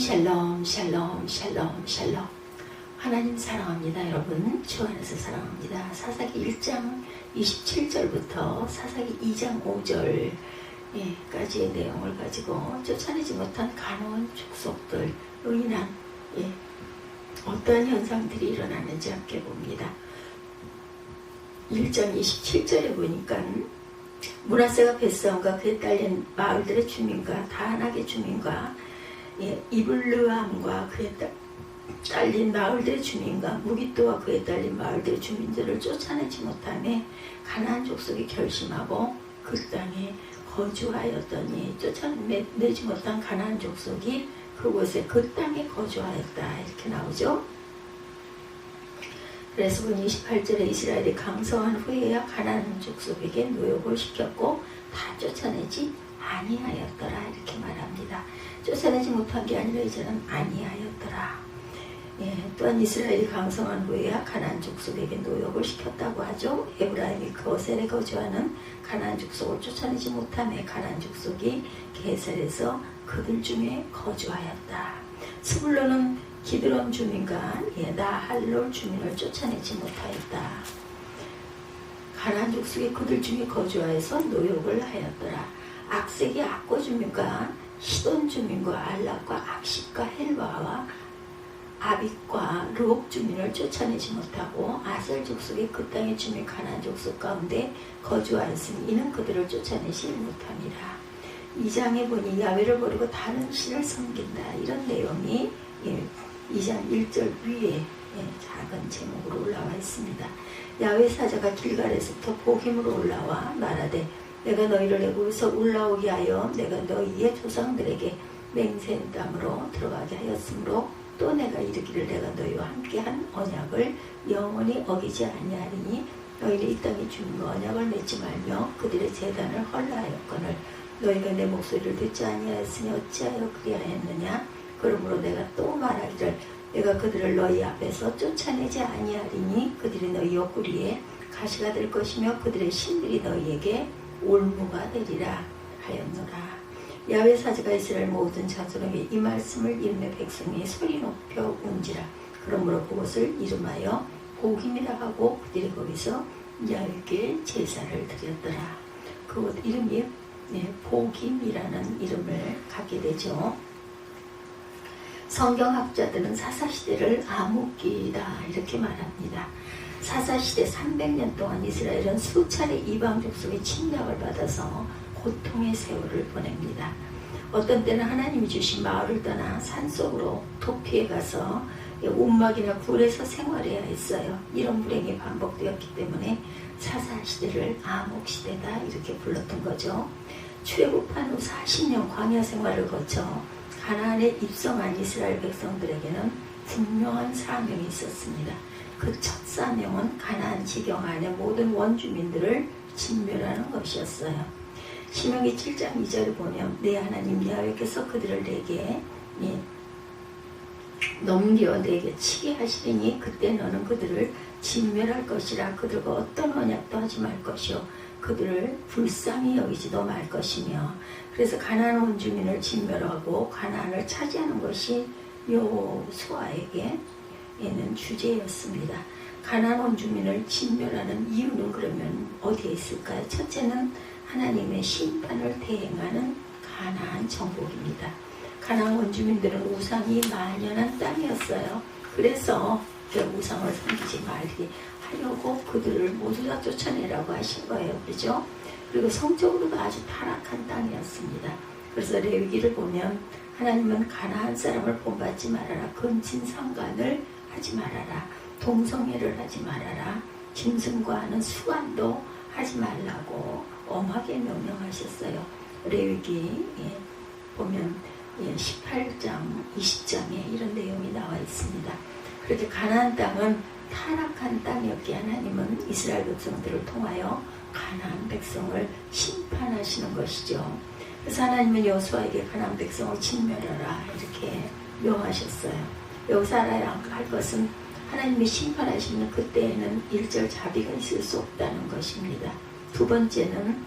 샬롬 샬롬 샬롬 샬롬. 하나님 사랑합니다. 여러분 주 안에서 사랑합니다. 사사기 1장 27절부터 사사기 2장 5절까지의 내용을 가지고 쫓아내지 못한 가나안 족속들로 인한 어떠한 현상들이 일어나는지 함께 봅니다. 1장 27절에 보니까 므낫세가 벳사온과 그에 딸린 마을들의 주민과 다한악의 주민과 이블르함과 그에 딸린 마을들의 주민과 무기또와 그에 딸린 마을들의 주민들을 쫓아내지 못하며 가나안 족속이 결심하고 그 땅에 거주하였더니 쫓아내지 못한 가나안 족속이 그곳에 그 땅에 거주하였다 이렇게 나오죠. 그래서 28절에 이스라엘이 강성한 후에야 가나안 족속에게 노역을 시켰고 다 쫓아내지 아니하였더라 이렇게 말합니다. 쫓아내지 못한 게 아니라 이제는 아니하였더라. 또한 이스라엘이 강성한 후에야 가나안 족속에게 노역을 시켰다고 하죠. 에브라임이 거셀에 거주하는 가나안 족속을 쫓아내지 못하며 가나안 족속이 게셀에서 그들 중에 거주하였다. 스불론은 기드론 주민과 나할롤 주민을 쫓아내지 못하였다. 가나안 족속이 그들 중에 거주하여서 노역을 하였더라. 악색이 악고 주민과 시돈 주민과 알락과 악십과 헬바와 아빅과 르옥 주민을 쫓아내지 못하고 아셀 족속이 그 땅의 주민 가나안 족속 가운데 거주하였으니 이는 그들을 쫓아내지 못함이라. 2장에 보니 야훼를 버리고 다른 신을 섬긴다 이런 내용이 2장 1절 위에 작은 제목으로 올라와 있습니다. 야훼 사자가 길갈에서부터 보김으로 올라와 말하되 내가 너희를 애굽에서 올라오게 하여 내가 너희의 조상들에게 맹세한 땅으로 들어가게 하였으므로 또 내가 이르기를 내가 너희와 함께한 언약을 영원히 어기지 아니하리니 너희는 이 땅에 주님과 언약을 맺지 말며 그들의 제단을 헐라하였거늘 너희가 내 목소리를 듣지 아니하였으니 어찌하여 그리하였느냐. 그러므로 내가 또 말하기를 내가 그들을 너희 앞에서 쫓아내지 아니하리니 그들이 너희 옆구리에 가시가 될 것이며 그들의 신들이 너희에게 올무가 되리라 하였노라. 야훼 사자가 이스라엘 모든 자손에게 이 말씀을 이름의 백성이 소리 높여 운지라. 그러므로 그곳을 이름하여 보김이라 하고 그들이 거기서 야훼께 제사를 드렸더라. 그곳 이름이 보김이라는 이름을 갖게 되죠. 성경학자들은 사사시대를 암흑기다 이렇게 말합니다. 사사시대 300년 동안 이스라엘은 수차례 이방 족속의 침략을 받아서 고통의 세월을 보냅니다. 어떤 때는 하나님이 주신 마을을 떠나 산속으로 도피해 가서 움막이나 굴에서 생활해야 했어요. 이런 불행이 반복되었기 때문에 사사시대를 암흑시대다 이렇게 불렀던 거죠. 출애굽한 후 40년 광야 생활을 거쳐 가나안에 입성한 이스라엘 백성들에게는 분명한 사명이 있었습니다. 그 첫 사명은 가나안 지경 안의 모든 원주민들을 진멸하는 것이었어요. 신명기 7장 2절을 보면 내 하나님 야훼께서 그들을 내게 넘겨 내게 치게 하시리니 그때 너는 그들을 진멸할 것이라. 그들과 어떤 언약도 하지 말 것이요 그들을 불쌍히 여기지도 말 것이며. 그래서 가나안 원주민을 진멸하고 가나안을 차지하는 것이 여호수아에게 는 주제였습니다. 가나안 원주민을 진멸하는 이유는 그러면 어디에 있을까요? 첫째는 하나님의 심판을 대행하는 가나안 정복입니다. 가나안 원주민들은 우상이 만연한 땅이었어요. 그래서 우상을 섬기지 말게 하려고 그들을 모두 다 쫓아내라고 하신 거예요. 그렇죠? 그리고 성적으로도 아주 타락한 땅이었습니다. 그래서 레위기를 보면 하나님은 가나안 사람을 본받지 말아라. 근친상간을 하지 말아라. 동성애를 하지 말아라. 짐승과 하는 수관도 하지 말라고 엄하게 명령하셨어요. 레위기 보면 18장 20장에 이런 내용이 나와 있습니다. 그렇게 가나안 땅은 타락한 땅이었기에 하나님은 이스라엘 백성들을 통하여 가나안 백성을 심판하시는 것이죠. 그래서 하나님은 여호수아에게 가나안 백성을 진멸하라 이렇게 명하셨어요. 여기서 알아야 할 것은 하나님이 심판하시는 그때에는 일절 자비가 있을 수 없다는 것입니다. 두 번째는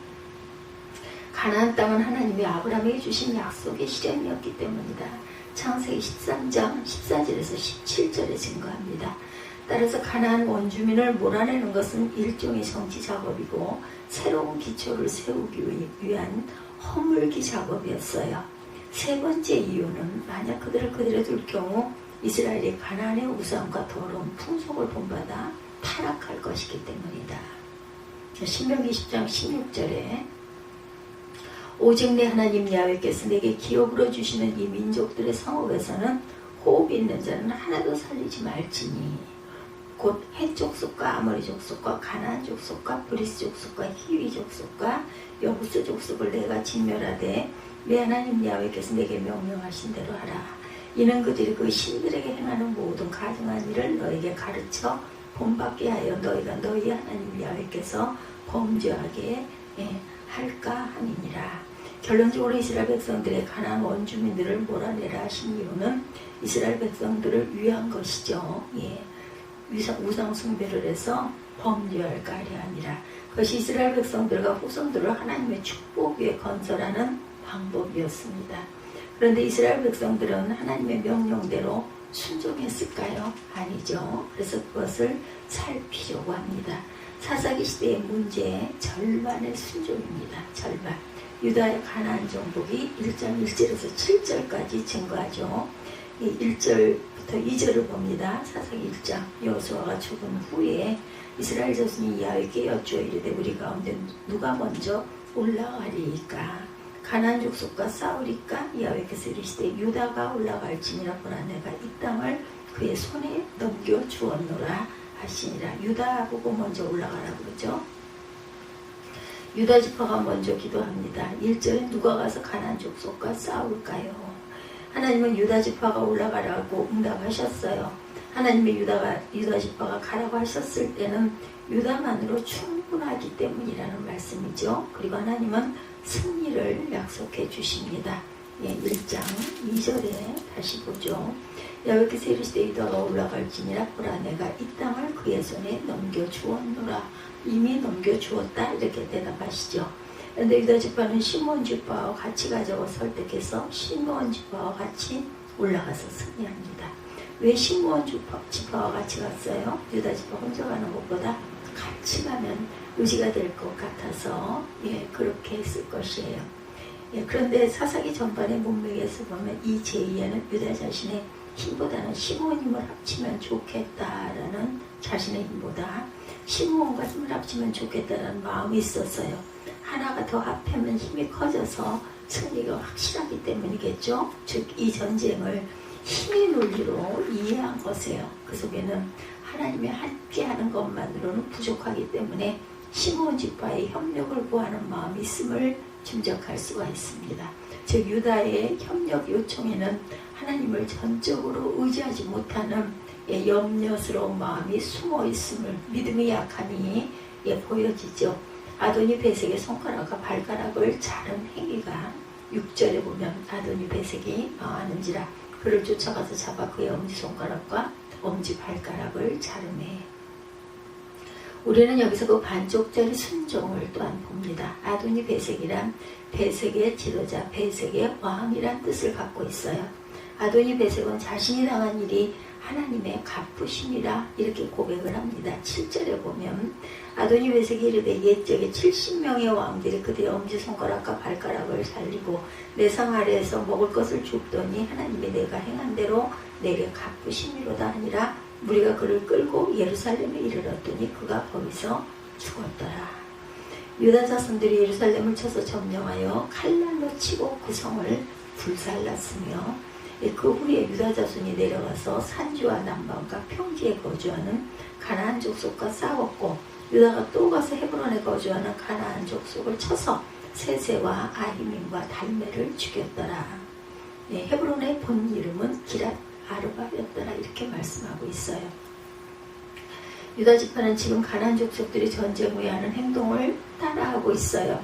가나안 땅은 하나님이 아브라함에게 주신 약속의 실현이었기 때문이다. 창세기 13장 14절에서 17절에 증거합니다. 따라서 가나안 원주민을 몰아내는 것은 일종의 정치 작업이고 새로운 기초를 세우기 위한 허물기 작업이었어요. 세 번째 이유는 만약 그들을 그대로 둘 경우 이스라엘이 가나안의 우상과 더러운 풍속을 본받아 타락할 것이기 때문이다. 신명기 20장 16절에 오직 내 하나님 야훼께서 내게 기업으로 주시는 이 민족들의 성읍에서는 호흡이 있는 자는 하나도 살리지 말지니 곧 헷 족속과 아모리 족속과 가나안 족속과 브리스 족속과 히위 족속과 여부스 족속을 내가 진멸하되 내 하나님 야훼께서 내게 명령하신 대로 하라. 이는 그들이 그 신들에게 행하는 모든 가증한 일을 너에게 가르쳐 본받게 하여 너희가 너희 하나님 야훼께서 범죄하게 할까 함이니라. 결론적으로 이스라엘 백성들의 가나안 원주민들을 몰아내라 하신 이유는 이스라엘 백성들을 위한 것이죠. 우상 숭배를 해서 범죄할까 하려 함이라. 그것이 이스라엘 백성들과 후손들을 하나님의 축복 위에 건설하는 방법이었습니다. 그런데 이스라엘 백성들은 하나님의 명령대로 순종했을까요? 아니죠. 그래서 그것을 살피려고 합니다. 사사기 시대의 문제의 절반의 순종입니다. 절반. 유다의 가나안 정복이 1장 1절에서 7절까지 증거하죠. 1절부터 2절을 봅니다. 사사기 1장. 여호수아가 죽은 후에 이스라엘 자손이 야훼께 여쭈어 이르되 우리 가운데 누가 먼저 올라가리이까? 가나안 족속과 싸우리까? 야훼께서 이르시되 유다가 올라갈지니라. 보라 내가 이 땅을 그의 손에 넘겨 주었노라 하시니라. 유다 보고 먼저 올라가라고 그러죠. 유다 지파가 먼저 기도합니다. 1절에 누가 가서 가나안 족속과 싸울까요? 하나님은 유다 지파가 올라가라고 응답하셨어요. 하나님의 유다 지파가 가라고 하셨을 때는 유다만으로 충분하기 때문이라는 말씀이죠. 그리고 하나님은 승리를 약속해 주십니다. 1장 2절에 다시 보죠. 야훼께서 이르시되 유다가 올라갈지니라. 보라 내가 이 땅을 그의 손에 넘겨주었노라. 이미 넘겨주었다 이렇게 대답하시죠. 그런데 유다 지파는 시므온 지파와 같이 가자고 설득해서 시므온 지파와 같이 올라가서 승리합니다. 왜 시므온 지파와 같이 갔어요? 유다 지파 혼자 가는 것보다 같이 가면 의지가 될 것 같아서 그렇게 했을 것이에요. 그런데 사사기 전반의 문맥에서 보면 이 제의에는 유다 자신의 힘보다는 시므온 힘을 합치면 좋겠다라는 자신의 힘보다 시므온과 힘을 합치면 좋겠다라는 마음이 있었어요. 하나가 더 합하면 힘이 커져서 승리가 확실하기 때문이겠죠. 즉 이 전쟁을 힘의 논리로 이해한 것이에요. 그 속에는 하나님의 함께하는 것만으로는 부족하기 때문에 시므온 지파의 협력을 구하는 마음이 있음을 짐작할 수가 있습니다. 즉 유다의 협력 요청에는 하나님을 전적으로 의지하지 못하는 염려스러운 마음이 숨어 있음을 믿음의 약함이 보여지죠. 아도니 베섹의 손가락과 발가락을 자른 행위가 6절에 보면 아도니 베섹이 망하는지라 그를 쫓아가서 잡아 그의 엄지손가락과 엄지발가락을 자르매. 우리는 여기서 그 반쪽짜리 순종을 또한 봅니다. 아도니 베섹이란 베섹의 지도자, 베섹의 왕이란 뜻을 갖고 있어요. 아도니 베섹은 자신이 당한 일이 하나님의 갚으심이라 이렇게 고백을 합니다. 7절에 보면 아도니 베섹이 이르되 옛적에 70명의 왕들이 그들의 엄지손가락과 발가락을 살리고 내 상 아래에서 먹을 것을 줍더니 하나님이 내가 행한 대로 내게 갚으심이로다 하니라. 우리가 그를 끌고 예루살렘에 이르렀더니 그가 거기서 죽었더라. 유다 자손들이 예루살렘을 쳐서 점령하여 칼날로 치고 그 성을 불살랐으며 그 후에 유다 자손이 내려가서 산지와 남방과 평지에 거주하는 가나안 족속과 싸웠고 유다가 또 가서 헤브론에 거주하는 가나안 족속을 쳐서 세세와 아히민과 달메를 죽였더라. 헤브론의 본 이름은 기랏 아르바였더라 이렇게 말씀하고 있어요. 유다 지파는 지금 가나안 족속들이 전쟁 후에 하는 행동을 따라하고 있어요.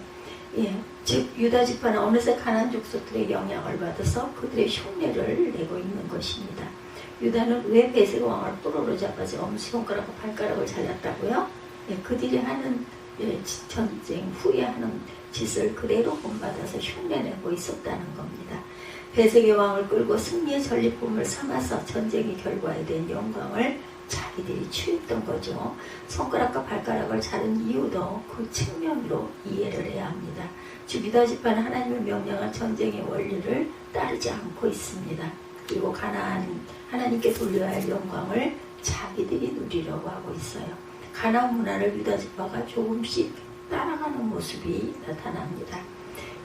즉 유다 지파는 어느새 가나안 족속들의 영향을 받아서 그들의 흉내를 내고 있는 것입니다. 유다는 왜 베섹 왕을 뽀로로 잡아서 엄지손가락과 발가락을 잘랐다고요? 그들이 하는 전쟁 후에 하는 짓을 그대로 본받아서 흉내내고 있었다는 겁니다. 배색의 왕을 끌고 승리의 전리품을 삼아서 전쟁의 결과에 대한 영광을 자기들이 취했던 거죠. 손가락과 발가락을 자른 이유도 그 측면으로 이해를 해야 합니다. 즉 유다 지파는 하나님의 명령한 전쟁의 원리를 따르지 않고 있습니다. 그리고 가나안 하나님께 돌려야 할 영광을 자기들이 누리려고 하고 있어요. 가나안 문화를 유다 지파가 조금씩 따라가는 모습이 나타납니다.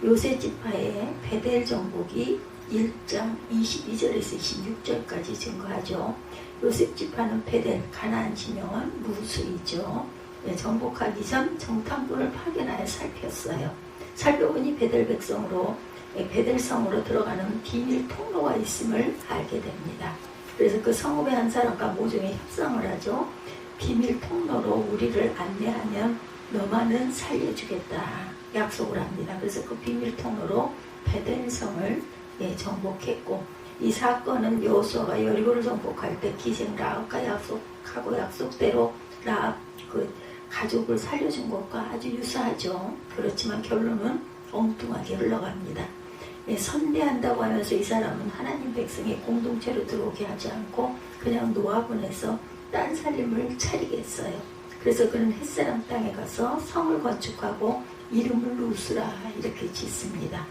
요셉 지파의 베델 정복이 1장 22절에서 26절까지 증거하죠. 요셉 지파는 베델, 가나안 지명은 루스이죠. 정복하기 전 정탐꾼을 파견하여 살폈어요. 살펴보니 베델 백성으로 베델성으로 들어가는 비밀 통로가 있음을 알게 됩니다. 그래서 그 성읍의 한 사람과 모종의 협상을 하죠. 비밀 통로로 우리를 안내하면 너만은 살려주겠다 약속을 합니다. 그래서 그 비밀 통로로 베델성을 정복했고, 이 사건은 여호수아가 여리고를 정복할 때 기생 라합과 약속하고 약속대로 라합 그 가족을 살려준 것과 아주 유사하죠. 그렇지만 결론은 엉뚱하게 흘러갑니다. 선대한다고 하면서 이 사람은 하나님 백성의 공동체로 들어오게 하지 않고 그냥 노아분에서 딴 살림을 차리게 했어요. 그래서 그는 햇사람 땅에 가서 성을 건축하고 이름을 루스라 이렇게 짓습니다.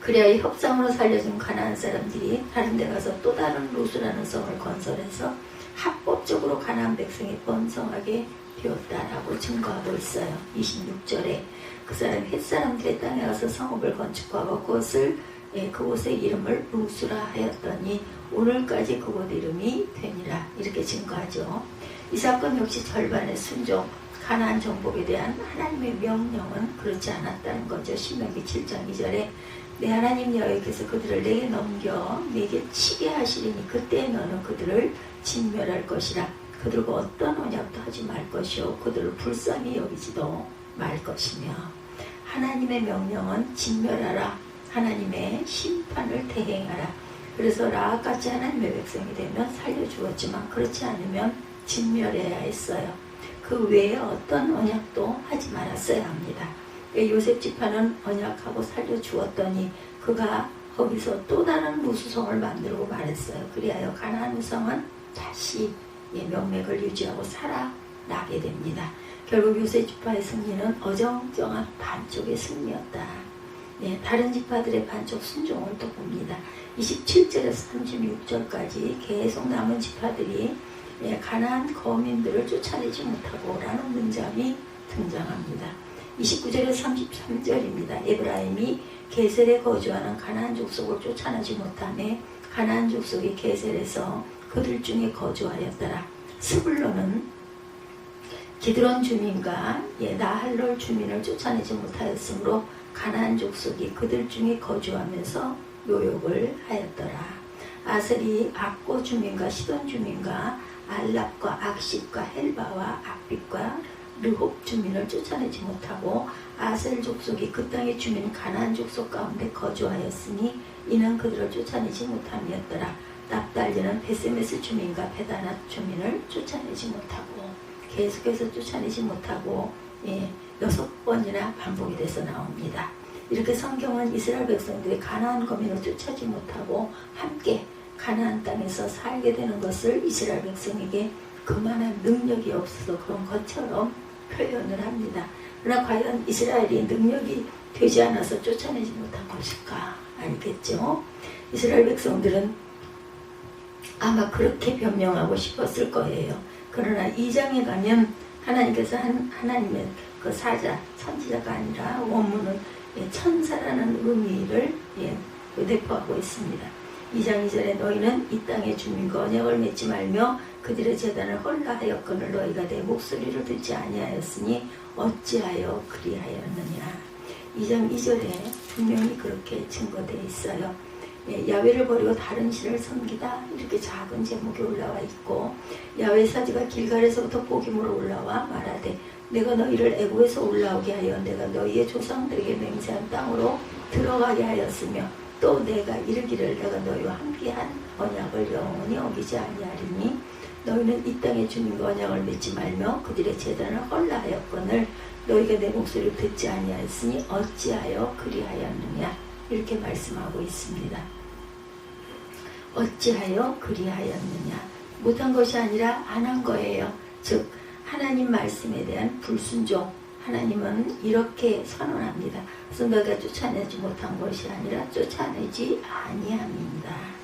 그래야 이 협상으로 살려준 가나안 사람들이 다른 데 가서 또 다른 루스라는 성을 건설해서 합법적으로 가나안 백성이 번성하게 되었다라고 증거하고 있어요. 26절에 그 사람 햇사람들의 땅에 가서 성읍을 건축하고 그곳의 이름을 루스라 하였더니 오늘까지 그곳 이름이 되니라 이렇게 증거하죠. 이 사건 역시 절반의 순종, 가나안 정복에 대한 하나님의 명령은 그렇지 않았다는 거죠. 신명기 7장 2절에 내 하나님 여호와께서 그들을 내게 넘겨 내게 치게 하시리니 그때 너는 그들을 진멸할 것이라. 그들과 어떤 언약도 하지 말 것이요 그들을 불쌍히 여기지도 말 것이며. 하나님의 명령은 진멸하라. 하나님의 심판을 대행하라. 그래서 라합같이 하나님의 백성이 되면 살려주었지만 그렇지 않으면 진멸해야 했어요. 그 외에 어떤 언약도 하지 말았어야 합니다. 요셉 지파는 언약하고 살려주었더니 그가 거기서 또 다른 루스성을 만들고 말했어요. 그리하여 가나안 우성은 다시 명맥을 유지하고 살아나게 됩니다. 결국 요셉 지파의 승리는 어정쩡한 반쪽의 승리였다. 다른 지파들의 반쪽 순종을 또 봅니다. 27절에서 36절까지 계속 남은 지파들이 가나안 거민들을 쫓아내지 못하고 라는 문장이 등장합니다. 29절에서 33절입니다. 에브라임이 게셀에 거주하는 가나안 족속을 쫓아내지 못하매 가나안 족속이 게셀에서 그들 중에 거주하였더라. 스불론은 기드론 주민과 나할롤 주민을 쫓아내지 못하였으므로 가나안 족속이 그들 중에 거주하면서 노역을 하였더라. 아셀이 악고 주민과 시돈 주민과 알랍과 악십과 헬바와 악빛과 르홉 주민을 쫓아내지 못하고 아셀 족속이 그 땅의 주민 가나안 족속 가운데 거주하였으니 이는 그들을 쫓아내지 못함이었더라. 납달리는 베세메스 주민과 베다낫 주민을 쫓아내지 못하고 계속해서 쫓아내지 못하고 6번이나 반복이 돼서 나옵니다. 이렇게 성경은 이스라엘 백성들이 가나안 거민을 쫓아지 못하고 함께 가나안 땅에서 살게 되는 것을 이스라엘 백성에게 그만한 능력이 없어서 그런 것처럼 표현을 합니다. 그러나 과연 이스라엘이 능력이 되지 않아서 쫓아내지 못한 것일까? 아니겠죠. 이스라엘 백성들은 아마 그렇게 변명하고 싶었을 거예요. 그러나 2장에 가면 하나님께서 하나님의 그 사자, 선지자가 아니라 원문은 천사라는 의미를 내포하고 있습니다. 2장 2절에 너희는 이 땅의 주민과 언약을 맺지 말며 그들의 제단을 헐라하였거늘 너희가 내 목소리를 듣지 아니하였으니 어찌하여 그리하였느냐. 2장 2절에 분명히 그렇게 증거되어 있어요. 야훼를 버리고 다른 신을 섬기다 이렇게 작은 제목이 올라와 있고 야훼 사지가 길갈에서부터 복임으로 올라와 말하되 내가 너희를 애굽에서 올라오게 하여 내가 너희의 조상들에게 맹세한 땅으로 들어가게 하였으며 또 내가 이르기를 내가 너희와 함께한 언약을 영원히 어기지 아니하리니 너희는 이 땅의 주민과 언약을 맺지 말며 그들의 제단을 헐라하였거늘 너희가 내 목소리를 듣지 아니하였으니 어찌하여 그리하였느냐. 이렇게 말씀하고 있습니다. 어찌하여 그리하였느냐. 못한 것이 아니라 안 한 거예요. 즉 하나님 말씀에 대한 불순종. 하나님은 이렇게 선언합니다. 그래서 너가 쫓아내지 못한 것이 아니라 쫓아내지 아니함이다.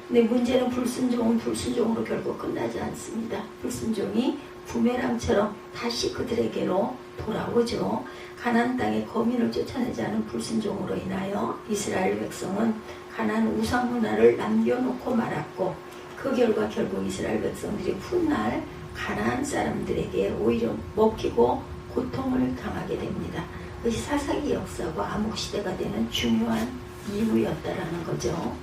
근데 문제는 불순종은 불순종으로 결국 끝나지 않습니다. 불순종이 부메랑처럼 다시 그들에게로 돌아오죠. 가나안 땅의 거민을 쫓아내지 않은 불순종으로 인하여 이스라엘 백성은 가나안 우상 문화를 남겨놓고 말았고, 그 결과 결국 이스라엘 백성들이 훗날 가나안 사람들에게 오히려 먹히고 고통을 당하게 됩니다. 그것이 사사기 역사와 암흑시대가 되는 중요한 이유였다라는 거죠.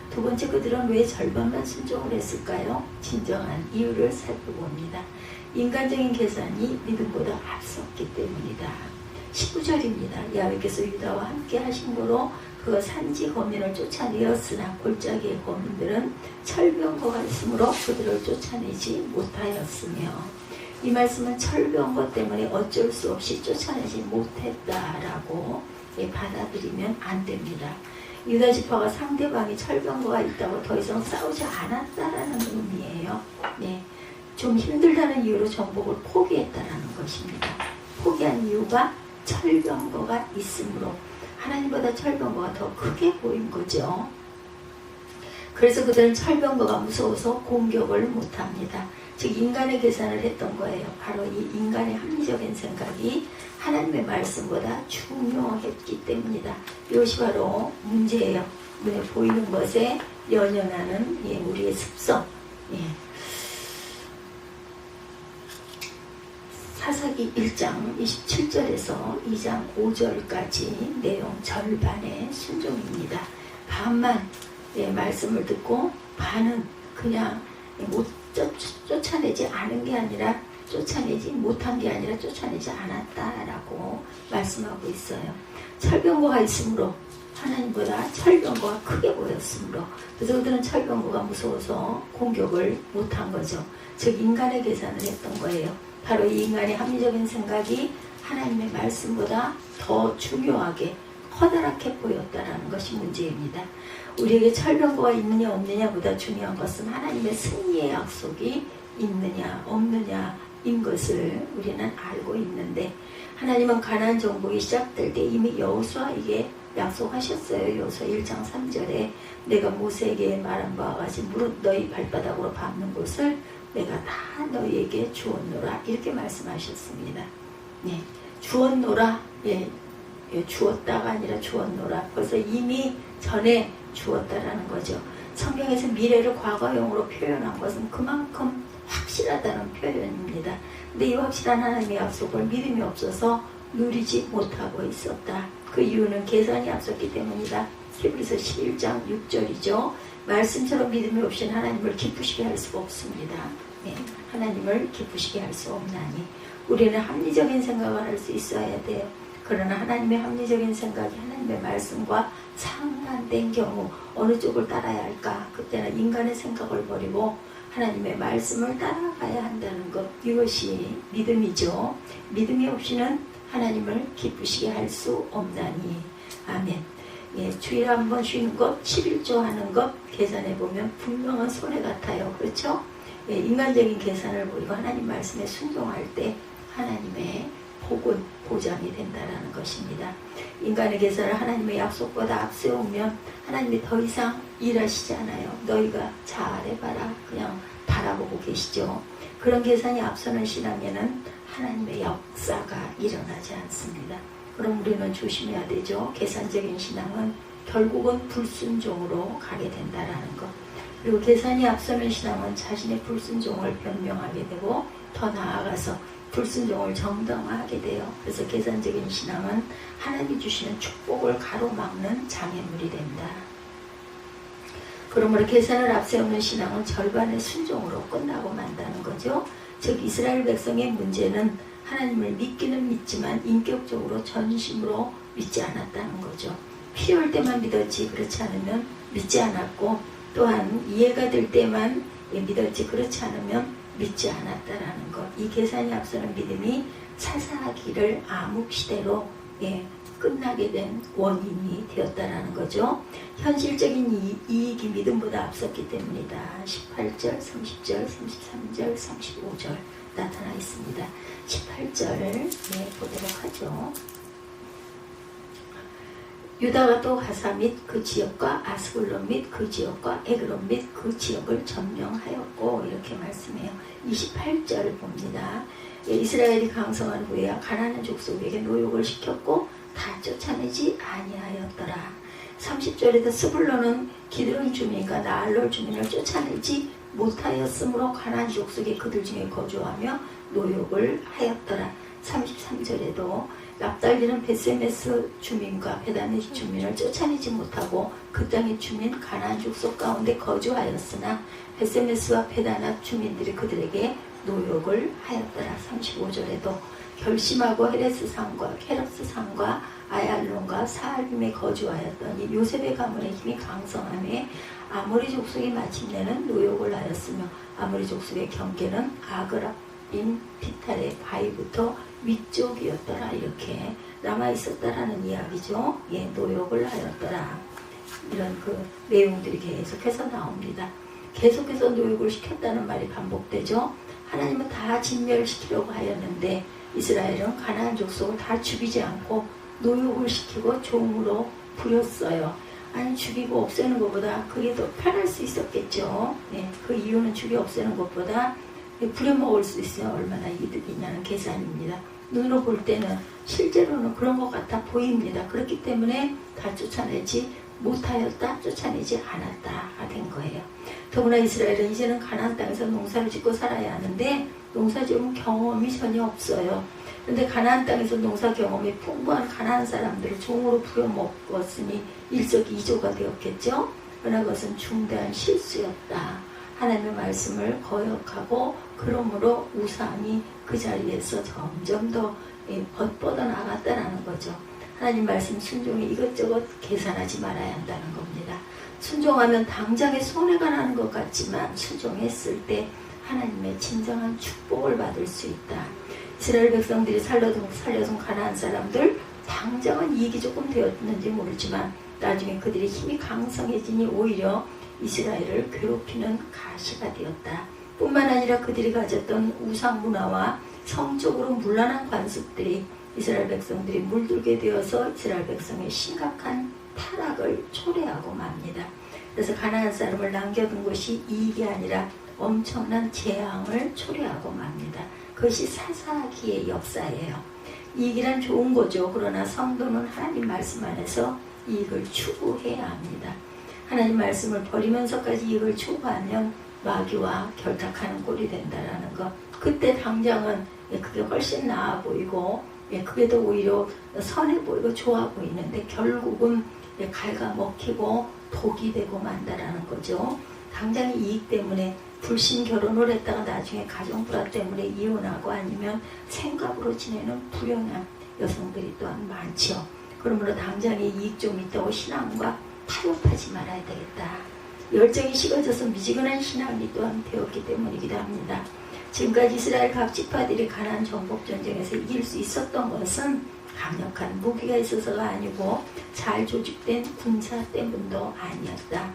두 번째, 그들은 왜 절반만 순종을 했을까요? 진정한 이유를 살펴봅니다. 인간적인 계산이 믿음보다 앞섰기 때문이다. 19절입니다. 야훼께서 유다와 함께 하신 거로 그 산지 거민을 쫓아내었으나 골짜기의 거민들은 철병거가 있으므로 그들을 쫓아내지 못하였으며, 이 말씀은 철병거 때문에 어쩔 수 없이 쫓아내지 못했다라고 받아들이면 안 됩니다. 유다 지파가 상대방이 철병거가 있다고 더 이상 싸우지 않았다라는 의미예요. 네, 좀 힘들다는 이유로 정복을 포기했다라는 것입니다. 포기한 이유가 철병거가 있으므로 하나님보다 철병거가 더 크게 보인 거죠. 그래서 그들은 철병거가 무서워서 공격을 못합니다. 즉 인간의 계산을 했던 거예요. 바로 이 인간의 합리적인 생각이 하나님의 말씀보다 중요했기 때문이다. 이것이 바로 문제예요. 눈에 보이는 것에 연연하는 우리의 습성. 사사기 1장 27절에서 2장 5절까지 내용 절반의 순종입니다. 반만 말씀을 듣고 반은 그냥 못 쫓아내지 않은 게 아니라 쫓아내지 못한 게 아니라 쫓아내지 않았다라고 말씀하고 있어요. 철병거가 있으므로 하나님보다 철병거가 크게 보였으므로, 그래서 그들은 철병거가 무서워서 공격을 못한 거죠. 즉 인간의 계산을 했던 거예요. 바로 이 인간의 합리적인 생각이 하나님의 말씀보다 더 중요하게 커다랗게 보였다라는 것이 문제입니다. 우리에게 철병거가 있느냐 없느냐보다 중요한 것은 하나님의 승리의 약속이 있느냐 없느냐인 것을 우리는 알고 있는데, 하나님은 가나안 정복이 시작될 때 이미 여호수아에게 약속하셨어요. 여호수아 1장 3절에 내가 모세에게 말한 바와 같이 무릇 너희 발바닥으로 밟는 곳을 내가 다 너희에게 주었노라, 이렇게 말씀하셨습니다. 네, 주었노라. 주었다가 아니라 주었노라. 벌써 이미 전에 주었다라는 거죠. 성경에서 미래를 과거형으로 표현한 것은 그만큼 확실하다는 표현입니다. 근데 이 확실한 하나님의 약속을 믿음이 없어서 누리지 못하고 있었다. 그 이유는 계산이 앞섰기 때문이다. 히브리서 11장 6절이죠. 말씀처럼 믿음이 없이는 하나님을 기쁘시게 할 수가 없습니다. 하나님을 기쁘시게 할 수 없나니 우리는 합리적인 생각을 할 수 있어야 돼요. 그러나 하나님의 합리적인 생각이 하나님의 말씀과 상반된 경우 어느 쪽을 따라야 할까? 그때는 인간의 생각을 버리고 하나님의 말씀을 따라가야 한다는 것, 이것이 믿음이죠. 믿음이 없이는 하나님을 기쁘시게 할 수 없나니. 아멘. 주일 한번 쉬는 것, 11조 하는 것 계산해보면 분명한 손해 같아요. 그렇죠? 인간적인 계산을 버리고 하나님 말씀에 순종할 때 하나님의 복은 보장이 된다는 것입니다. 인간의 계산을 하나님의 약속보다 앞세우면 하나님이 더 이상 일하시지 않아요. 너희가 잘해봐라, 그냥 바라보고 계시죠. 그런 계산이 앞서는 신앙에는 하나님의 역사가 일어나지 않습니다. 그럼 우리는 조심해야 되죠. 계산적인 신앙은 결국은 불순종으로 가게 된다는 것. 그리고 계산이 앞서는 신앙은 자신의 불순종을 변명하게 되고 더 나아가서 불순종을 정당화하게 돼요. 그래서 계산적인 신앙은 하나님이 주시는 축복을 가로막는 장애물이 된다. 그러므로 계산을 앞세우는 신앙은 절반의 순종으로 끝나고 만다는 거죠. 즉 이스라엘 백성의 문제는 하나님을 믿기는 믿지만 인격적으로 전심으로 믿지 않았다는 거죠. 필요할 때만 믿었지 그렇지 않으면 믿지 않았고, 또한 이해가 될 때만 믿었지 그렇지 않으면 믿지 않았다라는 것. 이 계산이 앞서는 믿음이 사사기를 암흑시대로 끝나게 된 원인이 되었다라는 거죠. 현실적인 이익이 믿음보다 앞섰기 때문이다. 18절, 30절, 33절, 35절 나타나 있습니다. 18절 보도록 하죠. 유다가 또 가사 및 그 지역과 아스글론 및 그 지역과 에그론 및 그 지역을 점령하였고, 이렇게 말씀해요. 28절 봅니다. 이스라엘이 강성한 후에 가나안 족속에게 노역을 시켰고 다 쫓아내지 아니하였더라. 30절에도 스불론은 기드론 주민과 나알롤 주민을 쫓아내지 못하였으므로 가나안 족속이 그들 중에 거주하며 노역을 하였더라. 33절에도 납달리는 베세메스 주민과 베다니 주민을 쫓아내지 못하고 그 땅의 주민 가나안 족속 가운데 거주하였으나 베세메스와 베다나 주민들이 그들에게 노역을 하였더라. 35절에도 결심하고 헤레스 산과 케럽스 산과 아얄론과 사알빔에 거주하였더니 요셉의 가문의 힘이 강성함에 아모리 족속이 마침내는 노역을 하였으며 아모리 족속의 경계는 아그랍인 비탈의 바위부터 위쪽이었더라. 이렇게 남아있었다라는 이야기죠. 노역을 하였더라. 이런 그 내용들이 계속해서 나옵니다. 계속해서 노역을 시켰다는 말이 반복되죠. 하나님은 다 진멸시키려고 하였는데 이스라엘은 가나안 족속을 다 죽이지 않고 노역을 시키고 종으로 부렸어요. 아니, 죽이고 없애는 것보다 그게 더 편할 수 있었겠죠. 그 이유는 죽여 없애는 것보다 부려먹을 수 있으면 얼마나 이득이냐는 계산입니다. 눈으로 볼 때는 실제로는 그런 것 같아 보입니다. 그렇기 때문에 다 쫓아내지 못하였다, 쫓아내지 않았다가 된 거예요. 더구나 이스라엘은 이제는 가나안 땅에서 농사를 짓고 살아야 하는데 농사 지은 경험이 전혀 없어요. 그런데 가나안 땅에서 농사 경험이 풍부한 가나안 사람들을 종으로 부려먹었으니 일석이조가 되었겠죠. 그러나 그것은 중대한 실수였다. 하나님의 말씀을 거역하고 그러므로 우상이 그 자리에서 점점 더 뻗어나갔다는 거죠. 하나님 말씀 순종에 이것저것 계산하지 말아야 한다는 겁니다. 순종하면 당장에 손해가 나는 것 같지만 순종했을 때 하나님의 진정한 축복을 받을 수 있다. 이스라엘 백성들이 살려둔 가나안 사람들 당장은 이익이 조금 되었는지 모르지만 나중에 그들의 힘이 강성해지니 오히려 이스라엘을 괴롭히는 가시가 되었다. 뿐만 아니라 그들이 가졌던 우상 문화와 성적으로 문란한 관습들이 이스라엘 백성들이 물들게 되어서 이스라엘 백성의 심각한 타락을 초래하고 맙니다. 그래서 가나안 사람을 남겨둔 것이 이익이 아니라 엄청난 재앙을 초래하고 맙니다. 그것이 사사기의 역사예요. 이익이란 좋은 거죠. 그러나 성도는 하나님 말씀 안에서 이익을 추구해야 합니다. 하나님 말씀을 버리면서까지 이익을 추구하면 마귀와 결탁하는 꼴이 된다라는 것. 그때 당장은 그게 훨씬 나아 보이고 그게 더 오히려 선해 보이고 좋아 보이는데 결국은 갉아먹히고 독이 되고 만다라는 거죠. 당장 이익 때문에 불신 결혼을 했다가 나중에 가정 불화 때문에 이혼하고 아니면 생각으로 지내는 불행한 여성들이 또한 많죠. 그러므로 당장에 이익 좀 있다고 신앙과 타협하지 말아야 되겠다. 열정이 식어져서 미지근한 신앙이 또한 되었기 때문이기도 합니다. 지금까지 이스라엘 각 지파들이 가나안 정복 전쟁에서 이길 수 있었던 것은 강력한 무기가 있어서가 아니고 잘 조직된 군사 때문도 아니었다.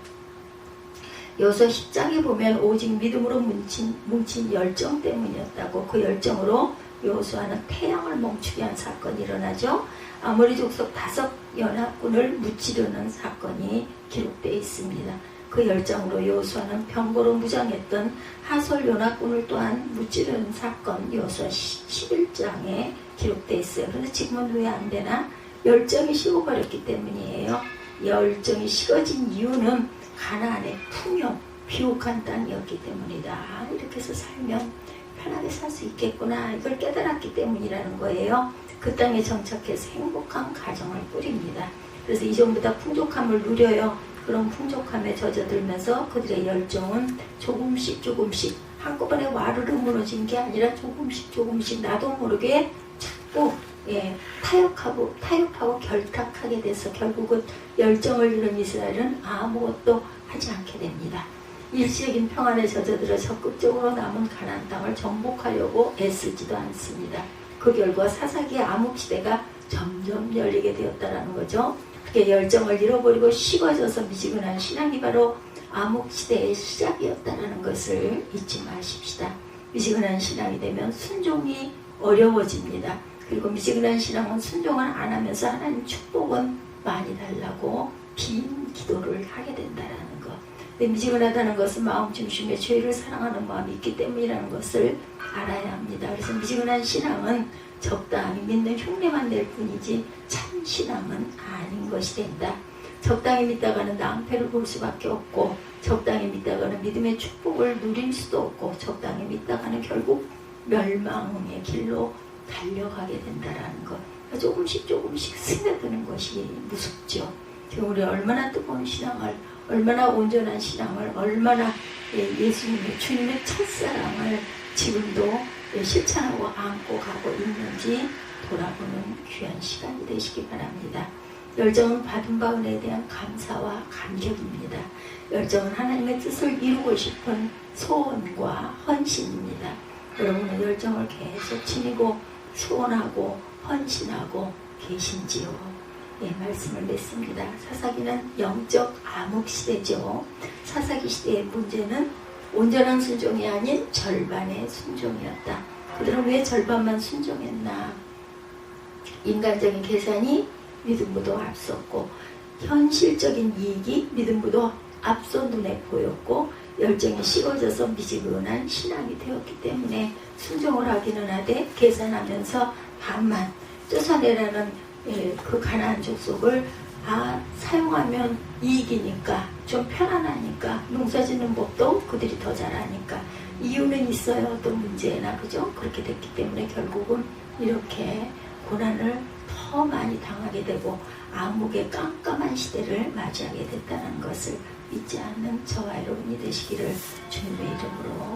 여호수아 10장에 보면 오직 믿음으로 뭉친 열정 때문이었다고. 그 열정으로 여호수아는 태양을 멈추게 한 사건이 일어나죠. 아모리 족속 5연합군을 무찌르는 사건이 기록되어 있습니다. 그 열정으로 여호수아는 병거로 무장했던 하솔 연합군을 또한 무찌르는 사건 여호수아 11장에 기록되어 있어요. 그런데 지금은 왜 안 되나? 열정이 식어버렸기 때문이에요. 열정이 식어진 이유는 가나안의 풍요, 비옥한 땅이었기 때문이다. 이렇게 해서 살면 편하게 살 수 있겠구나. 이걸 깨달았기 때문이라는 거예요. 그 땅에 정착해서 행복한 가정을 꾸립니다. 그래서 이전보다 풍족함을 누려요. 그런 풍족함에 젖어들면서 그들의 열정은 조금씩 한꺼번에 와르르 무너진 게 아니라 조금씩 나도 모르게 자꾸 타협하고 결탁하게 돼서 결국은 열정을 잃은 이스라엘은 아무것도 하지 않게 됩니다. 일시적인 평안에 젖어들어 적극적으로 남은 가나안 땅을 정복하려고 애쓰지도 않습니다. 그 결과 사사기의 암흑시대가 전 점점 열리게 되었다라는 거죠. 그렇게 열정을 잃어버리고 식어져서 미지근한 신앙이 바로 암흑시대의 시작이었다는 것을 잊지 마십시다. 미지근한 신앙이 되면 순종이 어려워집니다. 그리고 미지근한 신앙은 순종을 안 하면서 하나님 축복은 많이 달라고 빈 기도를 하게 된다는 것. 근데 미지근하다는 것은 마음 중심에 죄를 사랑하는 마음이 있기 때문이라는 것을 알아야 합니다. 그래서 미지근한 신앙은 적당히 믿는 흉내만 낼 뿐이지 참 신앙은 아닌 것이 된다. 적당히 믿다가는 낭패를 볼 수밖에 없고, 적당히 믿다가는 믿음의 축복을 누릴 수도 없고, 적당히 믿다가는 결국 멸망의 길로 달려가게 된다라는 것. 조금씩 스며드는 것이 무섭죠. 지금 우리 얼마나 뜨거운 신앙을, 얼마나 온전한 신앙을, 얼마나 예수님의 주님의 첫사랑을 지금도 실천하고 안고 가고 있는지 돌아보는 귀한 시간이 되시기 바랍니다. 열정은 받은 바 은혜에 대한 감사와 감격입니다. 열정은 하나님의 뜻을 이루고 싶은 소원과 헌신입니다. 여러분은 열정을 계속 지니고 소원하고 헌신하고 계신지요? 예, 말씀을 냈습니다. 사사기는 영적 암흑시대죠. 사사기 시대의 문제는 온전한 순종이 아닌 절반의 순종이었다. 그들은 왜 절반만 순종했나? 인간적인 계산이 믿음보다 앞섰고, 현실적인 이익이 믿음보다 앞서 눈에 보였고, 열정이 식어져서 미지근한 신앙이 되었기 때문에 순종을 하기는 하되 계산하면서 반만 쫓아내라는 그 가나안 족속을 사용하면 이익이니까, 좀 편안하니까, 농사짓는 법도 그들이 더 잘하니까, 이유는 있어요. 어떤 문제나, 그죠? 그렇게 됐기 때문에 결국은 이렇게 고난을 더 많이 당하게 되고 암흑의 깜깜한 시대를 맞이하게 됐다는 것을 잊지 않는 저와 여러분이 되시기를 주님의 이름으로